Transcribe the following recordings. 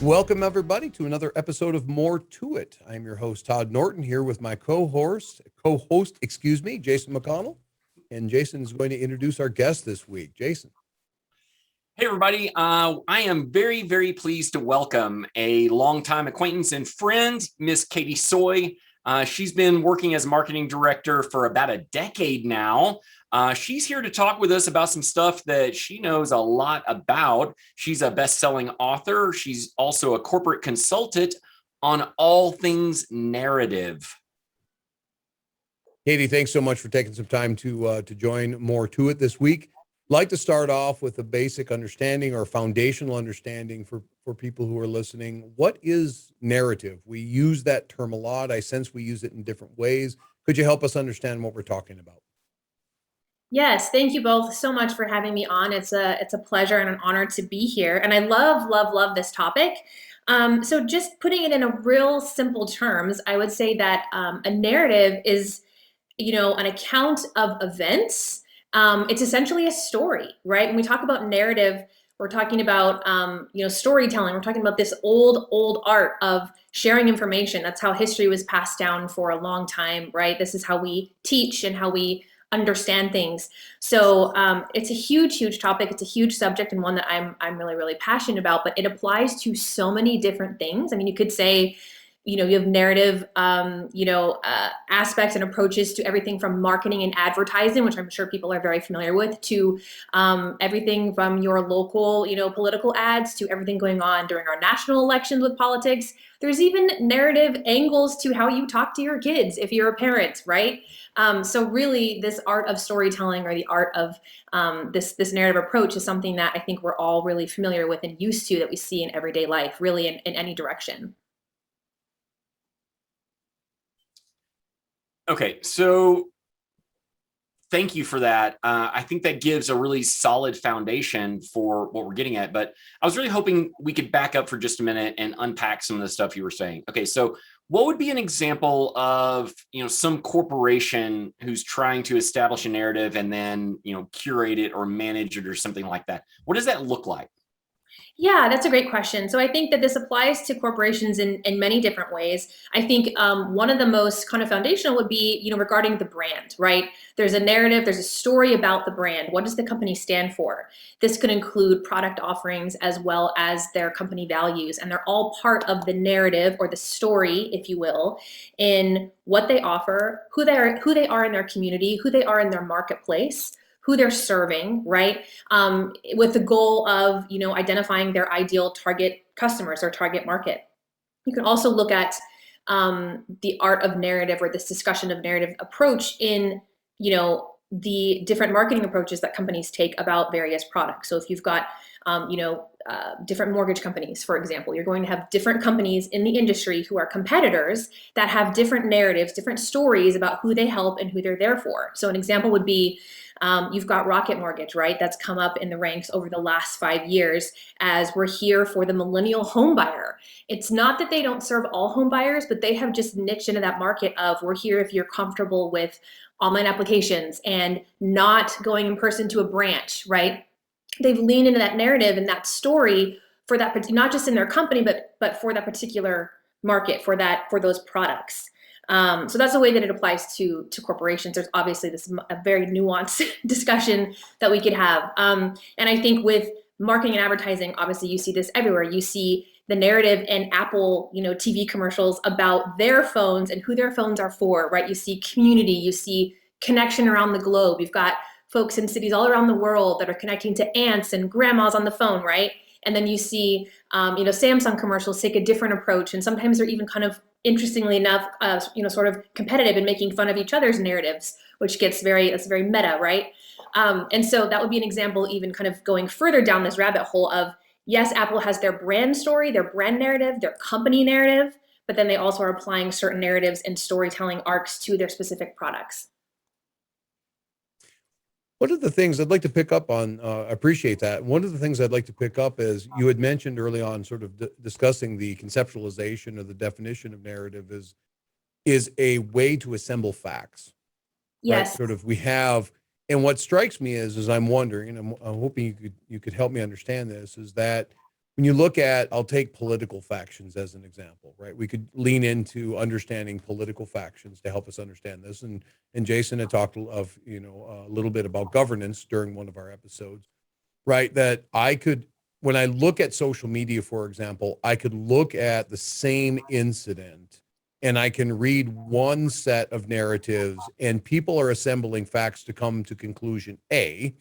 Welcome, everybody, to another episode of More to It. I'm your host, Todd Norton, here with my co-host, Jason McConnell. And Jason is going to introduce our guest this week. Jason. Hey, everybody. I am very, very pleased to welcome a longtime acquaintance and friend, Miss Katie Soy. She's been working as marketing director for about a decade now. She's here to talk with us about some stuff that she knows a lot about. She's a best-selling author. She's also a corporate consultant on all things narrative. Katie, thanks so much for taking some time to join More to It this week. I'd like to start off with a basic understanding or foundational understanding for people who are listening. What is narrative? We use that term a lot. I sense we use it in different ways. Could you help us understand what we're talking about? Yes, thank you both so much for having me on. It's a pleasure and an honor to be here. And I love this topic. So just putting it in a real simple terms, I would say that a narrative is, an account of events. It's essentially a story, right? When we talk about narrative, we're talking about, storytelling. We're talking about this old art of sharing information. That's how history was passed down for a long time, right? This is how we teach and how we understand things. So it's a huge topic. It's a huge subject and one that I'm really passionate about, but it applies to so many different things. I mean, you could say, you have narrative, aspects and approaches to everything from marketing and advertising, which I'm sure people are very familiar with, to everything from your local, political ads to everything going on during our national elections with politics. There's even narrative angles to how you talk to your kids if you're a parent, right? So really, this art of storytelling or the art of this narrative approach is something that I think we're all really familiar with and used to, that we see in everyday life, really in any direction. Okay, so thank you for that. I think that gives a really solid foundation for what we're getting at, but I was really hoping we could back up for just a minute and unpack some of the stuff you were saying. Okay, so what would be an example of, some corporation who's trying to establish a narrative and then, curate it or manage it or something like that? What does that look like? Yeah, that's a great question. So I think that this applies to corporations in many different ways. I think one of the most kind of foundational would be, regarding the brand, right? There's a narrative, there's a story about the brand. What does the company stand for? This could include product offerings as well as their company values, and they're all part of the narrative or the story, if you will, in what they offer, who they are in their community, who they are in their marketplace, who they're serving, right? With the goal of, identifying their ideal target customers or target market. You can also look at the art of narrative or this discussion of narrative approach in, the different marketing approaches that companies take about various products. So if you've got, different mortgage companies, for example, you're going to have different companies in the industry who are competitors that have different narratives, different stories about who they help and who they're there for. So an example would be, you've got Rocket Mortgage, right? That's come up in the ranks over the last 5 years as we're here for the millennial home buyer. It's not that they don't serve all home buyers, but they have just niched into that market of we're here if you're comfortable with online applications and not going in person to a branch, right? They've leaned into that narrative and that story for that, not just in their company, but for that particular market, for those products. So that's the way that it applies to corporations. There's obviously a very nuanced discussion that we could have. And I think with marketing and advertising, obviously you see this everywhere. You see the narrative in Apple, TV commercials about their phones and who their phones are for, right? You see community, you see connection around the globe. You've got folks in cities all around the world that are connecting to aunts and grandmas on the phone, right? And then you see, Samsung commercials take a different approach, and sometimes they're even kind of, interestingly enough, sort of competitive in making fun of each other's narratives, which gets that's very meta, right? And so that would be an example, even kind of going further down this rabbit hole of, yes, Apple has their brand story, their brand narrative, their company narrative, but then they also are applying certain narratives and storytelling arcs to their specific products. One of the things I'd like to pick up on, appreciate that. One of the things I'd like to pick up is you had mentioned early on, sort of discussing the conceptualization or the definition of narrative is a way to assemble facts. Right? Yes. Sort of we have, and what strikes me is I'm wondering, and I'm hoping you could help me understand this, is that when you look at, I'll take political factions as an example, right? We could lean into understanding political factions to help us understand this. And Jason had talked of, a little bit about governance during one of our episodes, right? That when I look at social media, for example, I could look at the same incident and I can read one set of narratives, and people are assembling facts to come to conclusion A,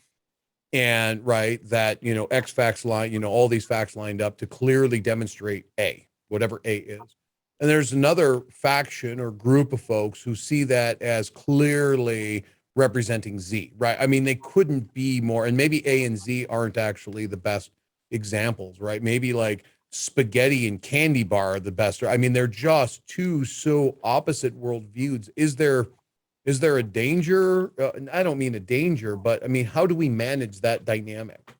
and right, that X facts line, all these facts lined up to clearly demonstrate A, whatever A is. And there's another faction or group of folks who see that as clearly representing Z, right? I mean, they couldn't be more, and maybe A and Z aren't actually the best examples, right? Maybe like spaghetti and candy bar are the best. I mean, they're just two so opposite worldviews. Is there a danger? I don't mean a danger, but I mean, how do we manage that dynamic?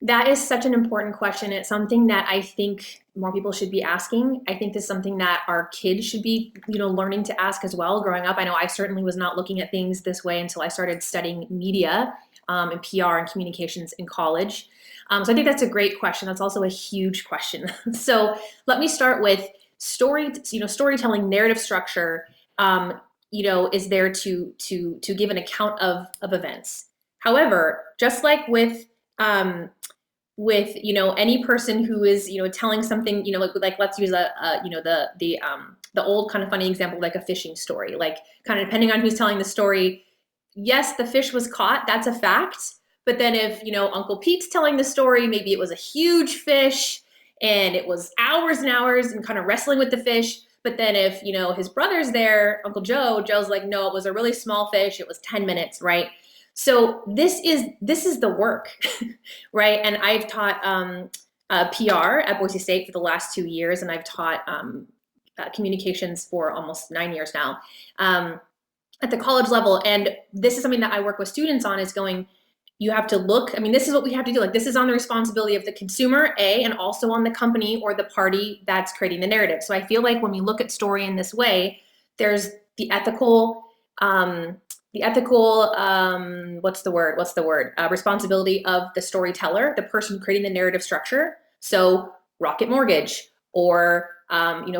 That is such an important question. It's something that I think more people should be asking. I think this is something that our kids should be, learning to ask as well. Growing up, I know I certainly was not looking at things this way until I started studying media and PR and communications in college. So I think that's a great question. That's also a huge question. So let me start with storytelling, narrative structure. Is there to give an account of events. However, just like with any person who is telling something, like let's use the old kind of funny example, like a fishing story, like kind of depending on who's telling the story. Yes, the fish was caught, that's a fact. But then if Uncle Pete's telling the story, maybe it was a huge fish and it was hours and hours and kind of wrestling with the fish. But then if, his brother's there, Uncle Joe's like, no, it was a really small fish. It was 10 minutes, right? So this is the work, right? And I've taught PR at Boise State for the last 2 years, and I've taught communications for almost 9 years now at the college level. And this is something that I work with students on, is going, you have to look, this is what we have to do. Like, this is on the responsibility of the consumer, and also on the company or the party that's creating the narrative. So I feel like when we look at story in this way, there's the ethical, responsibility of the storyteller, the person creating the narrative structure. So Rocket Mortgage, or,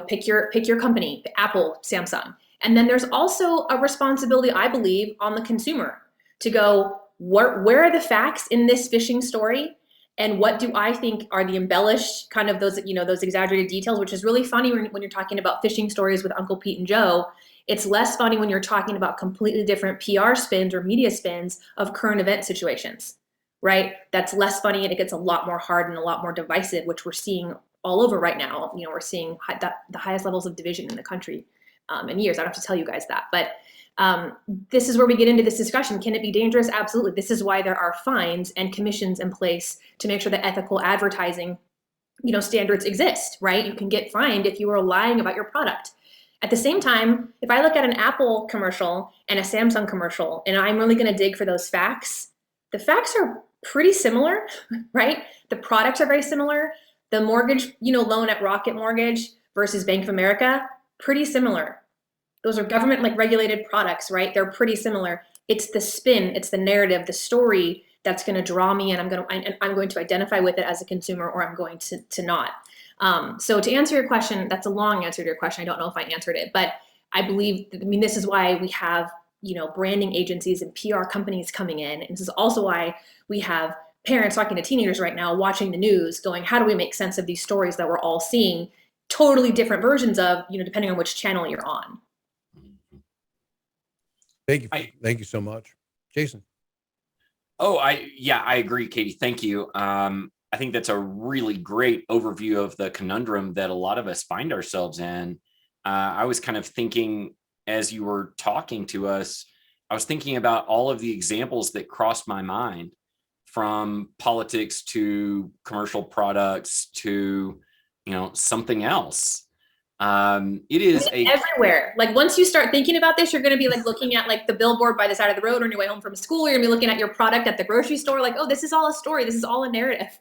pick your company, Apple, Samsung. And then there's also a responsibility, I believe, on the consumer to go, where are the facts in this fishing story? And what do I think are the embellished kind of those exaggerated details, which is really funny when you're talking about fishing stories with Uncle Pete and Joe. It's less funny when you're talking about completely different PR spins or media spins of current event situations, right? That's less funny, and it gets a lot more hard and a lot more divisive, which we're seeing all over right now. We're seeing the highest levels of division in the country in years. I don't have to tell you guys that, but this is where we get into this discussion. Can it be dangerous? Absolutely. This is why there are fines and commissions in place to make sure that ethical advertising, standards exist, right? You can get fined if you are lying about your product. At the same time, if I look at an Apple commercial and a Samsung commercial, and I'm really going to dig for those facts, the facts are pretty similar, right? The products are very similar. The mortgage, loan at Rocket Mortgage versus Bank of America, pretty similar. Those are government regulated products, right? They're pretty similar. It's the spin, it's the narrative, the story that's going to draw me, and I'm going to identify with it as a consumer, or I'm going to not. So to answer your question, that's a long answer to your question. I don't know if I answered it, but I believe, this is why we have, branding agencies and PR companies coming in. And this is also why we have parents talking to teenagers right now, watching the news, going, how do we make sense of these stories that we're all seeing totally different versions of, depending on which channel you're on. Thank you. Thank you so much. Jason. I agree, Katie. Thank you. I think that's a really great overview of the conundrum that a lot of us find ourselves in. I was kind of thinking, as you were talking to us, I was thinking about all of the examples that crossed my mind, from politics to commercial products to, something else. It is everywhere. Like, once you start thinking about this, you're going to be looking at the billboard by the side of the road on your way home from school. You're going to be looking at your product at the grocery store. Oh, this is all a story. This is all a narrative.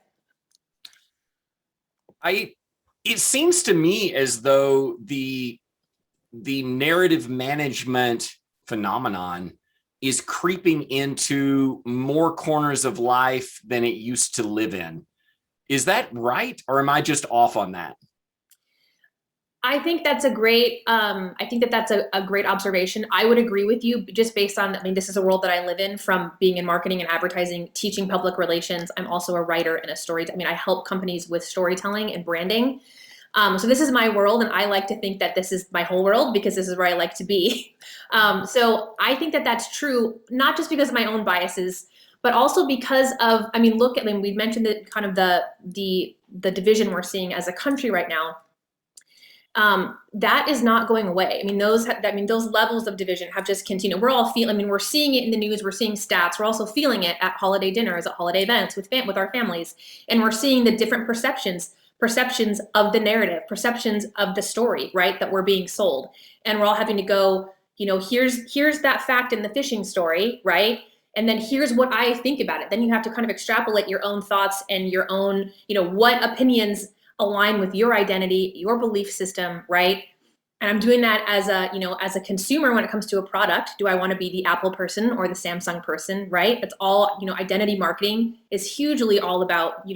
It seems to me as though the narrative management phenomenon is creeping into more corners of life than it used to live in. Is that right? Or am I just off on that? I think that's a great observation. I would agree with you just based on, I mean, this is a world that I live in from being in marketing and advertising, teaching public relations. I'm also a writer and a I mean, I help companies with storytelling and branding. So this is my world, and I like to think that this is my whole world because this is where I like to be. So I think that that's true, not just because of my own biases, but also because of, I mean, look at, I mean, we've mentioned that kind of the division we're seeing as a country right now. That is not going away. I mean, those levels of division have just continued. We're all feeling, I mean, we're seeing it in the news, we're seeing stats, we're also feeling it at holiday dinners, at holiday events with our families. And we're seeing the different perceptions of the narrative, perceptions of the story, right, that we're being sold. And we're all having to go, here's that fact in the phishing story, right? And then here's what I think about it. Then you have to kind of extrapolate your own thoughts and your own, what opinions align with your identity, your belief system, right? And I'm doing that as a consumer when it comes to a product. Do I want to be the Apple person or the Samsung person, right? It's all, identity marketing is hugely all about,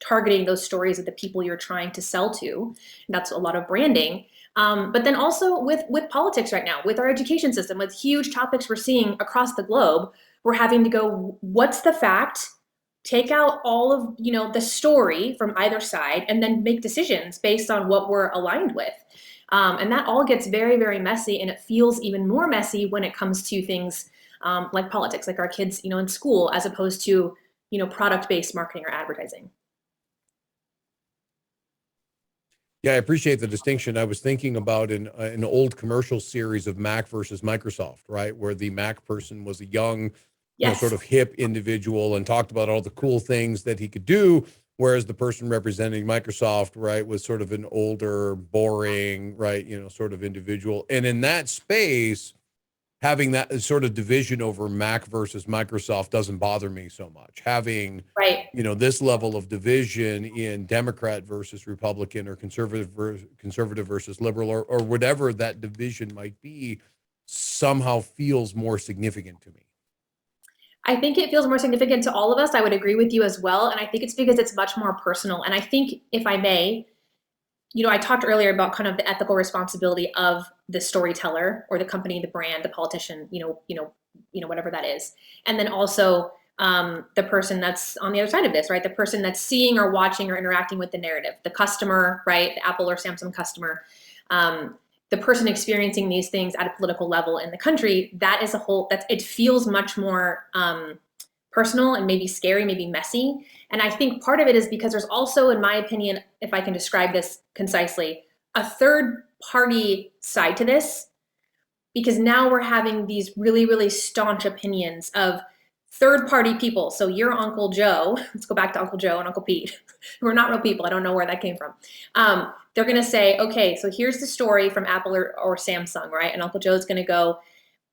targeting those stories of the people you're trying to sell to. And that's a lot of branding. But then also with politics right now, with our education system, with huge topics we're seeing across the globe, we're having to go, what's the fact? Take out all of, the story from either side and then make decisions based on what we're aligned with. And that all gets very, very messy. And it feels even more messy when it comes to things like politics, like our kids, in school, as opposed to, product-based marketing or advertising. Yeah, I appreciate the distinction. I was thinking about an old commercial series of Mac versus Microsoft, right? Where the Mac person was a young, Yes. sort of hip individual and talked about all the cool things that he could do, whereas the person representing Microsoft, right, was sort of an older, boring, right, sort of individual. And in that space, having that sort of division over Mac versus Microsoft doesn't bother me so much. Having, right, this level of division in Democrat versus Republican or conservative versus liberal or whatever that division might be somehow feels more significant to me. I think it feels more significant to all of us. I would agree with you as well. And I think it's because it's much more personal. And I think, if I may, I talked earlier about kind of the ethical responsibility of the storyteller or the company, the brand, the politician, whatever that is. And then also the person that's on the other side of this, right? The person that's seeing or watching or interacting with the narrative, the customer, right? The Apple or Samsung customer, the person experiencing these things at a political level in the country. That is it feels much more personal and maybe scary, maybe messy. And I think part of it is because there's also, in my opinion, if I can describe this concisely, a third party side to this, because now we're having these really, really staunch opinions of third party people. So your Uncle Joe, let's go back to Uncle Joe and Uncle Pete, who are not real people. I don't know where that came from. They're going to say, okay, so here's the story from Apple or Samsung, right? And Uncle Joe's going to go,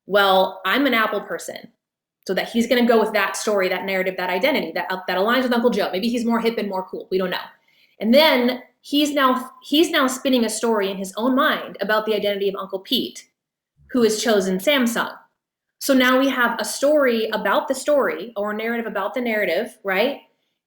well, I'm an Apple person. So that he's going to go with that story, that narrative, that identity that aligns with Uncle Joe. Maybe he's more hip and more cool. We don't know. And then he's now spinning a story in his own mind about the identity of Uncle Pete, who has chosen Samsung. So now we have a story about the story or a narrative about the narrative, right?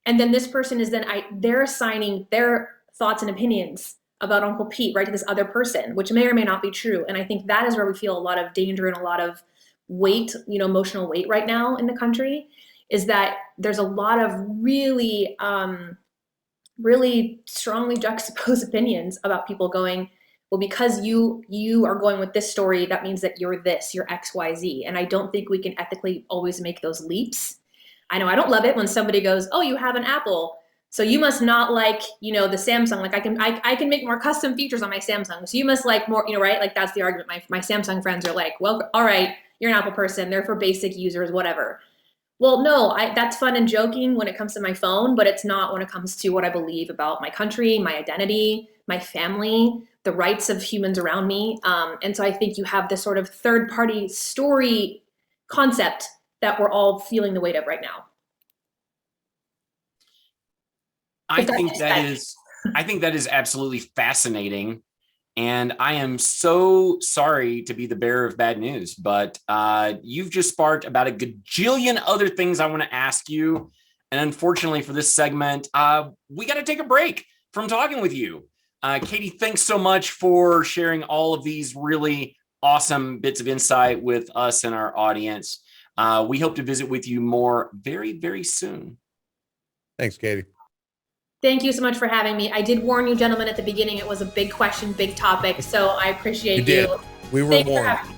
And then this person is they're assigning their thoughts and opinions about Uncle Pete, right, to this other person, which may or may not be true. And I think that is where we feel a lot of danger and a lot of weight, emotional weight right now in the country, is that there's a lot of really, really strongly juxtaposed opinions about people going, well, because you are going with this story, that means that you're XYZ. And I don't think we can ethically always make those leaps. I know I don't love it when somebody goes, oh, you have an Apple, so you must not like, the Samsung. Like I can make more custom features on my Samsung, so you must like more, right? Like that's the argument. My Samsung friends are like, well, all right, you're an Apple person. They're for basic users, whatever. Well, no, that's fun and joking when it comes to my phone, but it's not when it comes to what I believe about my country, my identity, my family, the rights of humans around me. And so I think you have this sort of third-party story concept that we're all feeling the weight of right now. I think that is absolutely fascinating. And I am so sorry to be the bearer of bad news, but you've just sparked about a gajillion other things I want to ask you. And unfortunately for this segment, we got to take a break from talking with you. Katie, thanks so much for sharing all of these really awesome bits of insight with us and our audience. We hope to visit with you more very, very soon. Thanks, Katie. Thank you so much for having me. I did warn you, gentlemen, at the beginning. It was a big question, big topic. So I appreciate You did. We were Thanks for warned. having me.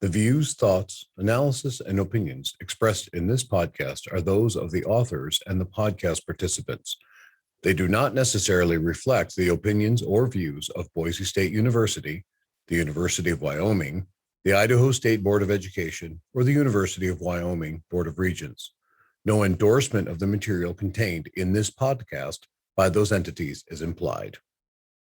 The views, thoughts, analysis, and opinions expressed in this podcast are those of the authors and the podcast participants. They do not necessarily reflect the opinions or views of Boise State University, the University of Wyoming, the Idaho State Board of Education, or the University of Wyoming Board of Regents. No endorsement of the material contained in this podcast by those entities is implied.